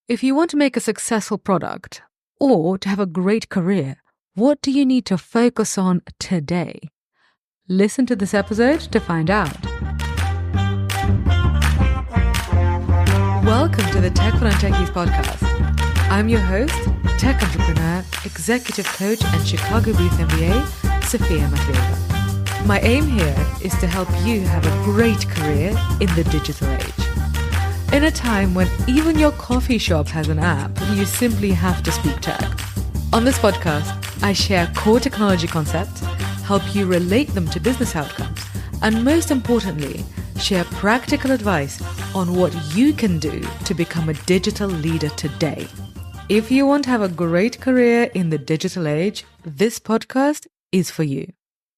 If you want to make a successful product or to have a great career, what do you need to focus on today? Listen to this episode to find out. Welcome to the Tech for Non-Techies podcast. I'm your host, tech entrepreneur, executive coach, and Chicago Booth MBA, Sophia Matveeva. My aim here is to help you have a great career in the digital age. In a time when even your coffee shop has an app, you simply have to speak tech. On this podcast, I share core technology concepts, help you relate them to business outcomes, and most importantly, share practical advice on what you can do to become a digital leader today. If you want to have a great career in the digital age, this podcast is for you.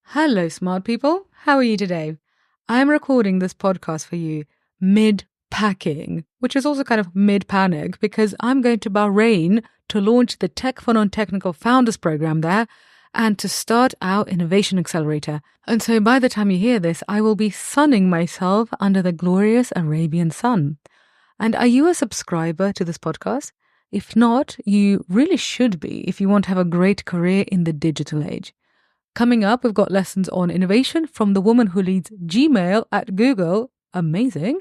Hello, smart people. How are you today? I'm recording this podcast for you mid-packing, which is also kind of mid-panic because I'm going to Bahrain to launch the Tech for Non-Technical Founders Program there and to start our Innovation Accelerator. And so by the time you hear this, I will be sunning myself under the glorious Arabian sun. And are you a subscriber to this podcast? If not, you really should be if you want to have a great career in the digital age. Coming up, we've got lessons on innovation from the woman who leads Gmail at Google. Amazing.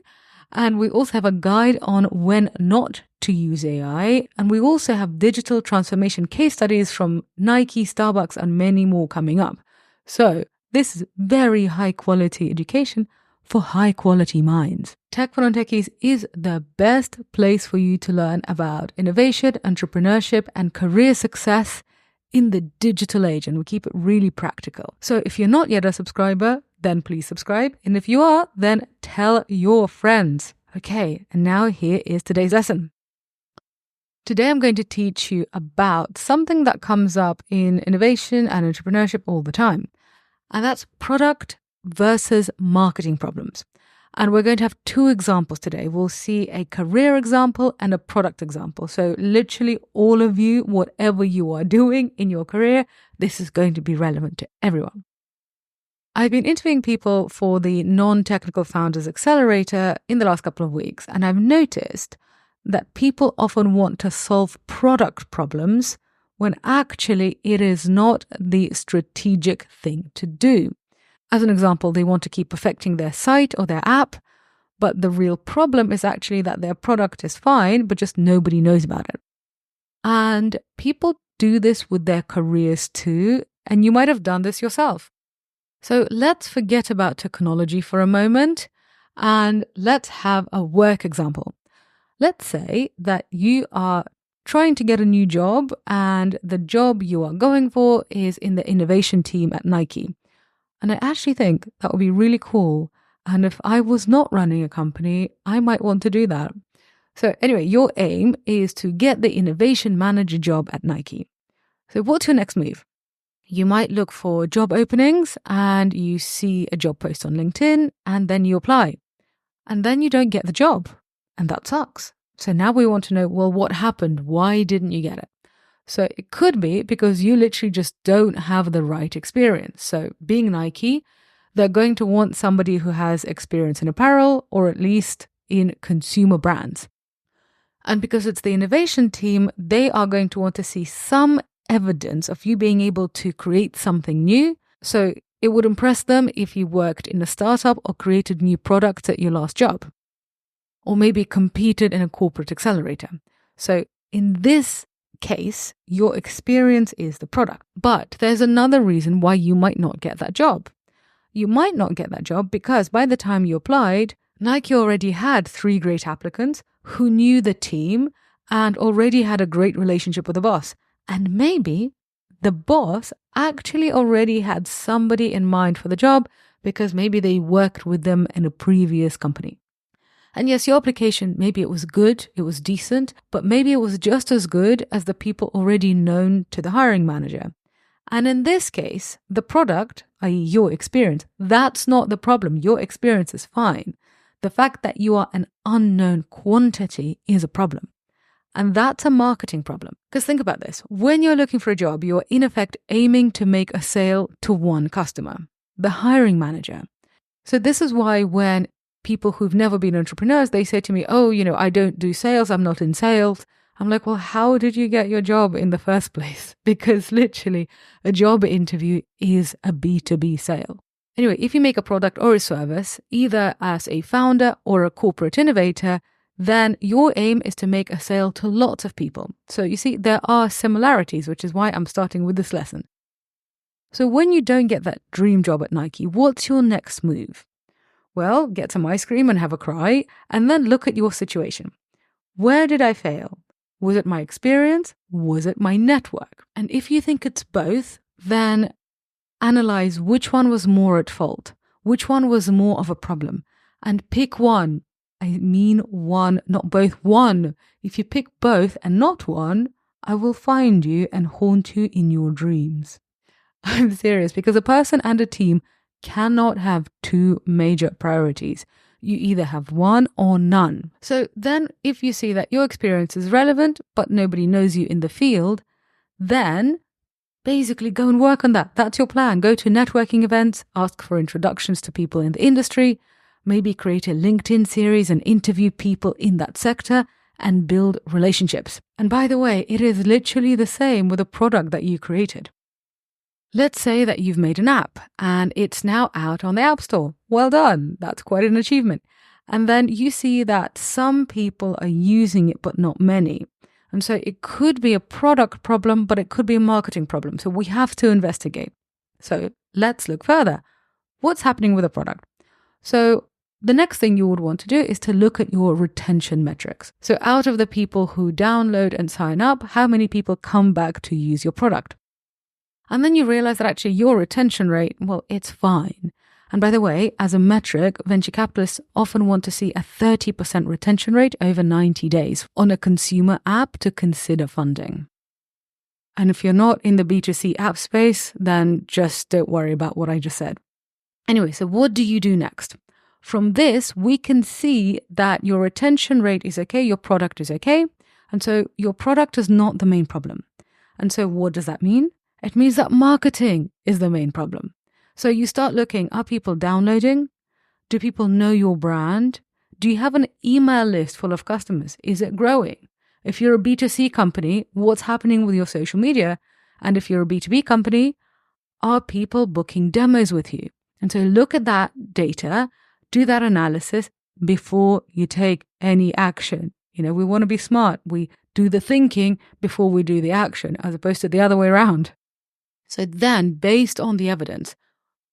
And we also have a guide on when not to use AI. And we also have digital transformation case studies from Nike, Starbucks, and many more coming up. So this is very high quality education for high quality minds. Tech for Non-Techies is the best place for you to learn about innovation, entrepreneurship, and career success in the digital age. And we keep it really practical. So if you're not yet a subscriber, then please subscribe. And if you are, then tell your friends. Okay, and now here is today's lesson. Today I'm going to teach you about something that comes up in innovation and entrepreneurship all the time. And that's product versus marketing problems. And we're going to have two examples today. We'll see a career example and a product example. So literally all of you, whatever you are doing in your career, this is going to be relevant to everyone. I've been interviewing people for the Non-Technical Founders Accelerator in the last couple of weeks, and I've noticed that people often want to solve product problems when actually it is not the strategic thing to do. As an example, they want to keep perfecting their site or their app, but the real problem is actually that their product is fine, but just nobody knows about it. And people do this with their careers too, and you might have done this yourself. So let's forget about technology for a moment and let's have a work example. Let's say that you are trying to get a new job and the job you are going for is in the innovation team at Nike. And I actually think that would be really cool. And if I was not running a company, I might want to do that. So anyway, your aim is to get the innovation manager job at Nike. So what's your next move? You might look for job openings and you see a job post on LinkedIn and then you apply. And then you don't get the job. And that sucks. So now we want to know, well, what happened? Why didn't you get it? So it could be because you literally just don't have the right experience. So being Nike, they're going to want somebody who has experience in apparel or at least in consumer brands. And because it's the innovation team, they are going to want to see some evidence of you being able to create something new. So it would impress them if you worked in a startup or created new products at your last job. Or maybe competed in a corporate accelerator. So in this case, your experience is the product. But there's another reason why you might not get that job. You might not get that job because by the time you applied, Nike already had 3 great applicants who knew the team and already had a great relationship with the boss. And maybe the boss actually already had somebody in mind for the job because maybe they worked with them in a previous company. And yes, your application, maybe it was good, it was decent, but maybe it was just as good as the people already known to the hiring manager. And in this case, the product, i.e. your experience, that's not the problem. Your experience is fine. The fact that you are an unknown quantity is a problem. And that's a marketing problem. Because think about this. When you're looking for a job, you're in effect aiming to make a sale to one customer, the hiring manager. So this is why when people who've never been entrepreneurs, they say to me, oh, I don't do sales. I'm not in sales. I'm like, well, how did you get your job in the first place? Because literally a job interview is a B2B sale. Anyway, if you make a product or a service, either as a founder or a corporate innovator, then your aim is to make a sale to lots of people. So you see, there are similarities, which is why I'm starting with this lesson. So when you don't get that dream job at Nike, what's your next move? Well, get some ice cream and have a cry, and then look at your situation. Where did I fail? Was it my experience? Was it my network? And if you think it's both, then analyze which one was more at fault, which one was more of a problem, and pick one. I mean one, not both. One. If you pick both and not one, I will find you and haunt you in your dreams. I'm serious, because a person and a team cannot have two major priorities. You either have one or none. So then if you see that your experience is relevant, but nobody knows you in the field, then basically go and work on that. That's your plan. Go to networking events, ask for introductions to people in the industry, maybe create a LinkedIn series and interview people in that sector and build relationships. And by the way, it is literally the same with a product that you created. Let's say that you've made an app and it's now out on the App Store. Well done. That's quite an achievement. And then you see that some people are using it, but not many. And so it could be a product problem, but it could be a marketing problem. So we have to investigate. So let's look further. What's happening with the product? So the next thing you would want to do is to look at your retention metrics. So out of the people who download and sign up, how many people come back to use your product? And then you realize that actually your retention rate, well, it's fine. And by the way, as a metric, venture capitalists often want to see a 30% retention rate over 90 days on a consumer app to consider funding. And if you're not in the B2C app space, then just don't worry about what I just said. Anyway, so what do you do next? From this, we can see that your retention rate is okay, your product is okay, and so your product is not the main problem. And so what does that mean? It means that marketing is the main problem. So you start looking, are people downloading? Do people know your brand? Do you have an email list full of customers? Is it growing? If you're a B2C company, what's happening with your social media? And if you're a B2B company, are people booking demos with you? And so look at that data, do that analysis before you take any action. We want to be smart. We do the thinking before we do the action, as opposed to the other way around. So then, based on the evidence,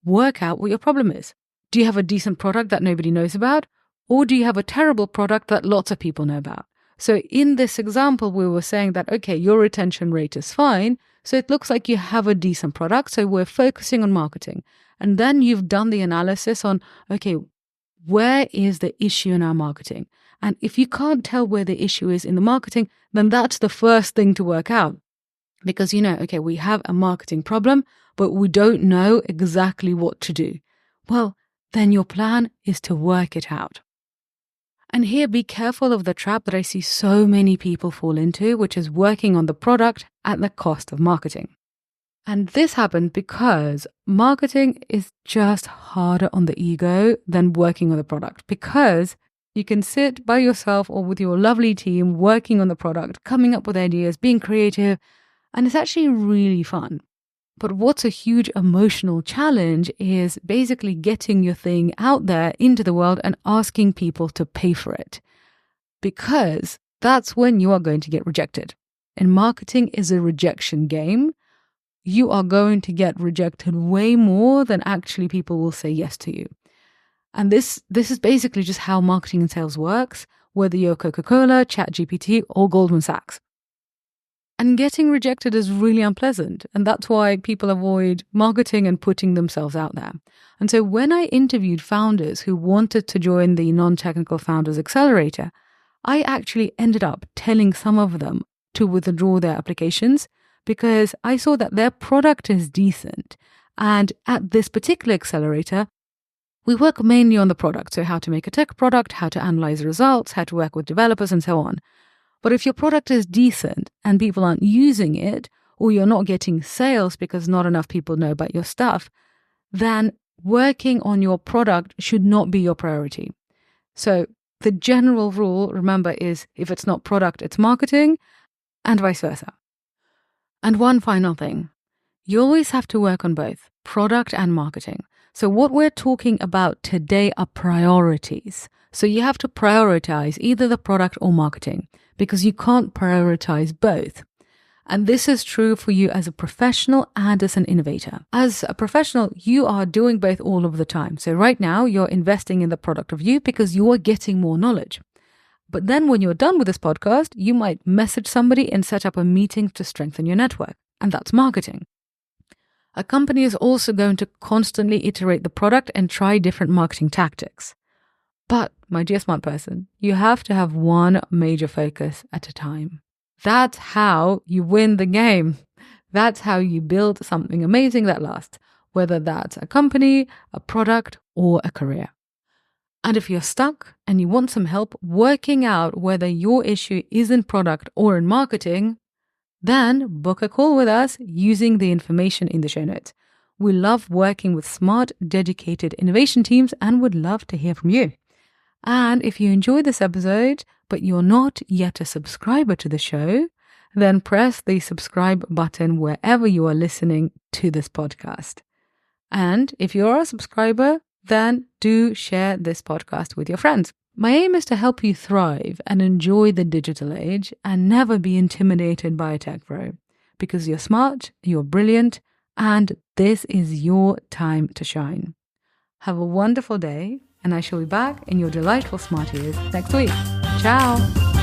work out what your problem is. Do you have a decent product that nobody knows about? Or do you have a terrible product that lots of people know about? So in this example, we were saying that, okay, your retention rate is fine. So it looks like you have a decent product. So we're focusing on marketing. And then you've done the analysis on, okay, where is the issue in our marketing? And if you can't tell where the issue is in the marketing, then that's the first thing to work out. Because, okay, we have a marketing problem, but we don't know exactly what to do. Well, then your plan is to work it out. And here, be careful of the trap that I see so many people fall into, which is working on the product at the cost of marketing. And this happens because marketing is just harder on the ego than working on the product, because you can sit by yourself or with your lovely team working on the product, coming up with ideas, being creative, and it's actually really fun. But what's a huge emotional challenge is basically getting your thing out there into the world and asking people to pay for it. Because that's when you are going to get rejected. And marketing is a rejection game. You are going to get rejected way more than actually people will say yes to you. And this is basically just how marketing and sales works, whether you're Coca-Cola, ChatGPT, or Goldman Sachs. And getting rejected is really unpleasant. And that's why people avoid marketing and putting themselves out there. And so when I interviewed founders who wanted to join the Non-Technical Founders Accelerator, I actually ended up telling some of them to withdraw their applications because I saw that their product is decent. And at this particular accelerator, we work mainly on the product. So how to make a tech product, how to analyze results, how to work with developers, and so on. But if your product is decent and people aren't using it, or you're not getting sales because not enough people know about your stuff, then working on your product should not be your priority. So the general rule, remember, is if it's not product, it's marketing, and vice versa. And one final thing, you always have to work on both product and marketing. So what we're talking about today are priorities. So you have to prioritize either the product or marketing because you can't prioritize both. And this is true for you as a professional and as an innovator. As a professional, you are doing both all of the time. So right now you're investing in the product review because you are getting more knowledge. But then when you're done with this podcast, you might message somebody and set up a meeting to strengthen your network. And that's marketing. A company is also going to constantly iterate the product and try different marketing tactics. But, my dear smart person, you have to have one major focus at a time. That's how you win the game. That's how you build something amazing that lasts, whether that's a company, a product, or a career. And if you're stuck and you want some help working out whether your issue is in product or in marketing, then book a call with us using the information in the show notes. We love working with smart, dedicated innovation teams and would love to hear from you. And if you enjoyed this episode, but you're not yet a subscriber to the show, then press the subscribe button wherever you are listening to this podcast. And if you're a subscriber, then do share this podcast with your friends. My aim is to help you thrive and enjoy the digital age and never be intimidated by a tech bro. Because you're smart, you're brilliant, and this is your time to shine. Have a wonderful day, and I shall be back in your delightful smart ears next week. Ciao!